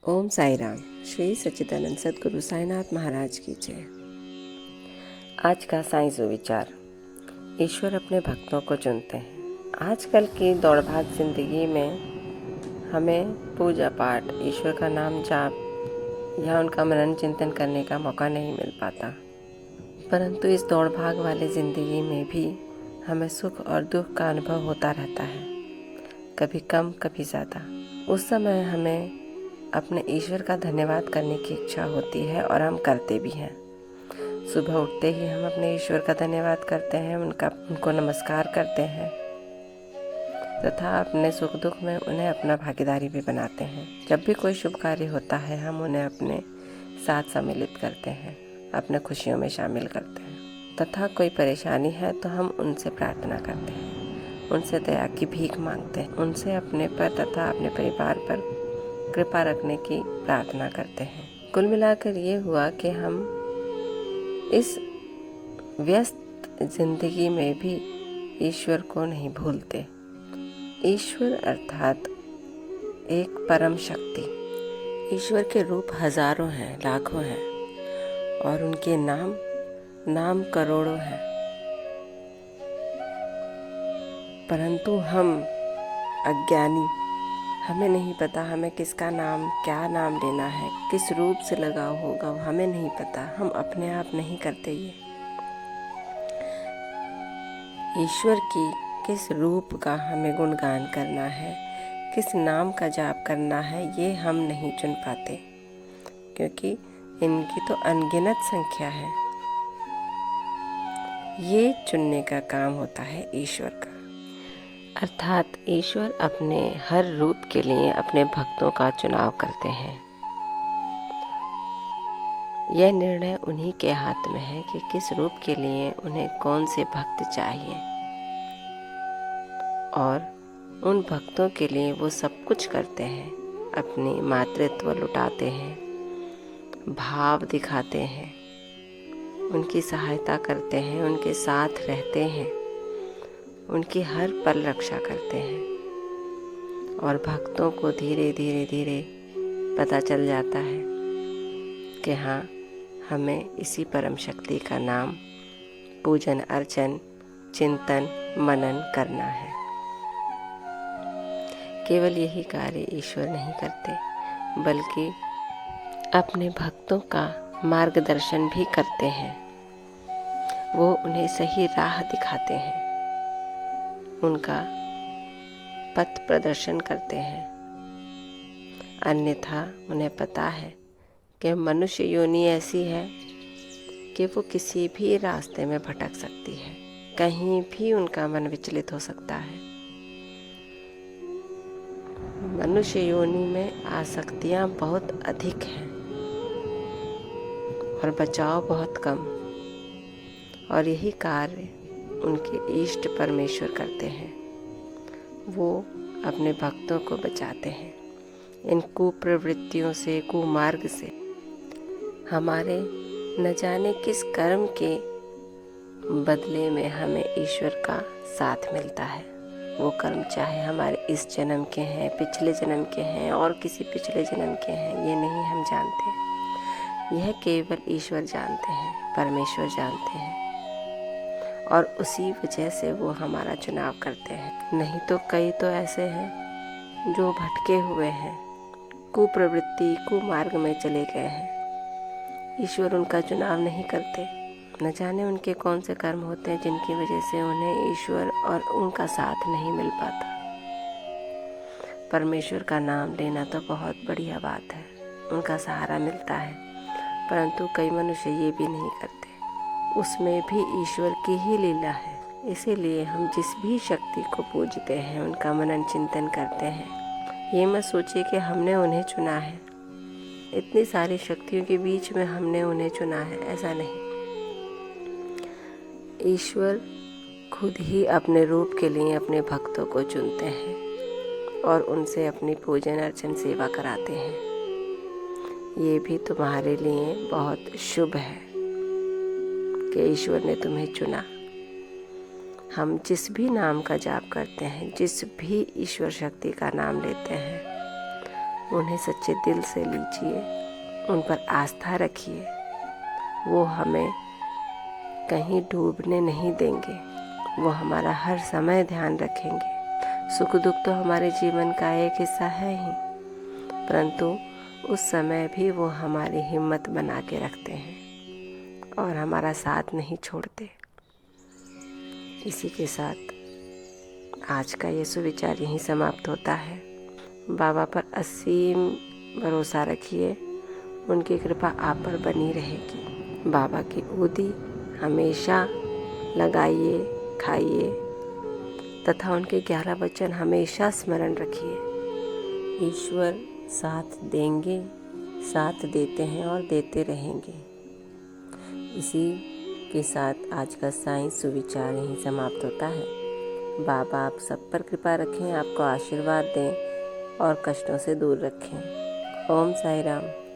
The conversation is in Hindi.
ओम साई राम। श्री सच्चिदानंद सद्गुरु साईनाथ महाराज की जय। आज का साईं सुविचार। ईश्वर अपने भक्तों को चुनते हैं। आजकल की दौड़भाग जिंदगी में हमें पूजा पाठ, ईश्वर का नाम जाप या उनका मनन चिंतन करने का मौका नहीं मिल पाता। परंतु इस दौड़भाग वाले जिंदगी में भी हमें सुख और दुख का अनुभव होता रहता है, कभी कम कभी ज़्यादा। उस समय हमें अपने ईश्वर का धन्यवाद करने की इच्छा होती है और हम करते भी हैं। सुबह उठते ही हम अपने ईश्वर का धन्यवाद करते हैं, उनको नमस्कार करते हैं तथा अपने सुख दुख में उन्हें अपना भागीदारी भी बनाते हैं। जब भी कोई शुभ कार्य होता है हम उन्हें अपने साथ सम्मिलित करते हैं, अपने खुशियों में शामिल करते हैं तथा कोई परेशानी है तो हम उनसे प्रार्थना करते हैं, उनसे दया की भीख मांगते हैं, उनसे अपने पर तथा अपने परिवार पर कृपा रखने की प्रार्थना करते हैं। कुल मिलाकर ये हुआ कि हम इस व्यस्त जिंदगी में भी ईश्वर को नहीं भूलते। ईश्वर अर्थात एक परम शक्ति। ईश्वर के रूप हजारों हैं, लाखों हैं और उनके नाम करोड़ों हैं। परंतु हम अज्ञानी, हमें नहीं पता हमें किसका नाम, क्या नाम लेना है, किस रूप से लगाव होगा, हमें नहीं पता। हम अपने आप नहीं करते ये। ईश्वर की किस रूप का हमें गुणगान करना है, किस नाम का जाप करना है, ये हम नहीं चुन पाते, क्योंकि इनकी तो अनगिनत संख्या है। ये चुनने का काम होता है ईश्वर का। अर्थात ईश्वर अपने हर रूप के लिए अपने भक्तों का चुनाव करते हैं। यह निर्णय उन्हीं के हाथ में है कि किस रूप के लिए उन्हें कौन से भक्त चाहिए और उन भक्तों के लिए वो सब कुछ करते हैं। अपनी मातृत्व लुटाते हैं, भाव दिखाते हैं, उनकी सहायता करते हैं, उनके साथ रहते हैं, उनकी हर पल रक्षा करते हैं और भक्तों को धीरे धीरे पता चल जाता है कि हाँ, हमें इसी परम शक्ति का नाम पूजन अर्चन चिंतन मनन करना है। केवल यही कार्य ईश्वर नहीं करते, बल्कि अपने भक्तों का मार्गदर्शन भी करते हैं। वो उन्हें सही राह दिखाते हैं, उनका पथ प्रदर्शन करते हैं। अन्यथा उन्हें पता है कि मनुष्य योनि ऐसी है कि वो किसी भी रास्ते में भटक सकती है, कहीं भी उनका मन विचलित हो सकता है। मनुष्य योनि में आसक्तियां बहुत अधिक हैं और बचाव बहुत कम, और यही कार्य उनके इष्ट परमेश्वर करते हैं। वो अपने भक्तों को बचाते हैं इन कुप्रवृत्तियों से, कुमार्ग से। हमारे न जाने किस कर्म के बदले में हमें ईश्वर का साथ मिलता है। वो कर्म चाहे हमारे इस जन्म के हैं, पिछले जन्म के हैं और किसी पिछले जन्म के हैं, ये नहीं हम जानते। यह केवल ईश्वर जानते हैं, परमेश्वर जानते हैं और उसी वजह से वो हमारा चुनाव करते हैं। नहीं तो कई तो ऐसे हैं जो भटके हुए हैं, कुप्रवृत्ति कुमार्ग में चले गए हैं। ईश्वर उनका चुनाव नहीं करते। न जाने उनके कौन से कर्म होते हैं जिनकी वजह से उन्हें ईश्वर और उनका साथ नहीं मिल पाता। परमेश्वर का नाम लेना तो बहुत बढ़िया बात है, उनका सहारा मिलता है, परंतु कई मनुष्य ये भी नहीं करते। उसमें भी ईश्वर की ही लीला है। इसीलिए हम जिस भी शक्ति को पूजते हैं, उनका मनन चिंतन करते हैं, ये मत सोचिए कि हमने उन्हें चुना है, इतनी सारी शक्तियों के बीच में हमने उन्हें चुना है, ऐसा नहीं। ईश्वर खुद ही अपने रूप के लिए अपने भक्तों को चुनते हैं और उनसे अपनी पूजन अर्चन सेवा कराते हैं। ये भी तुम्हारे लिए बहुत शुभ है कि ईश्वर ने तुम्हें चुना। हम जिस भी नाम का जाप करते हैं, जिस भी ईश्वर शक्ति का नाम लेते हैं, उन्हें सच्चे दिल से लीजिए, उन पर आस्था रखिए। वो हमें कहीं डूबने नहीं देंगे, वो हमारा हर समय ध्यान रखेंगे। सुख दुख तो हमारे जीवन का एक हिस्सा है ही, परंतु उस समय भी वो हमारी हिम्मत बना के रखते हैं और हमारा साथ नहीं छोड़ते। इसी के साथ आज का ये सुविचार यहीं समाप्त होता है। बाबा पर असीम भरोसा रखिए, उनकी कृपा आप पर बनी रहेगी। बाबा की ऊदी हमेशा लगाइए, खाइए तथा उनके 11 वचन हमेशा स्मरण रखिए। ईश्वर साथ देंगे, साथ देते हैं और देते रहेंगे। इसी के साथ आज का साईं सुविचार यहीं समाप्त होता है। बाबा आप सब पर कृपा रखें, आपको आशीर्वाद दें और कष्टों से दूर रखें। ओम साई राम।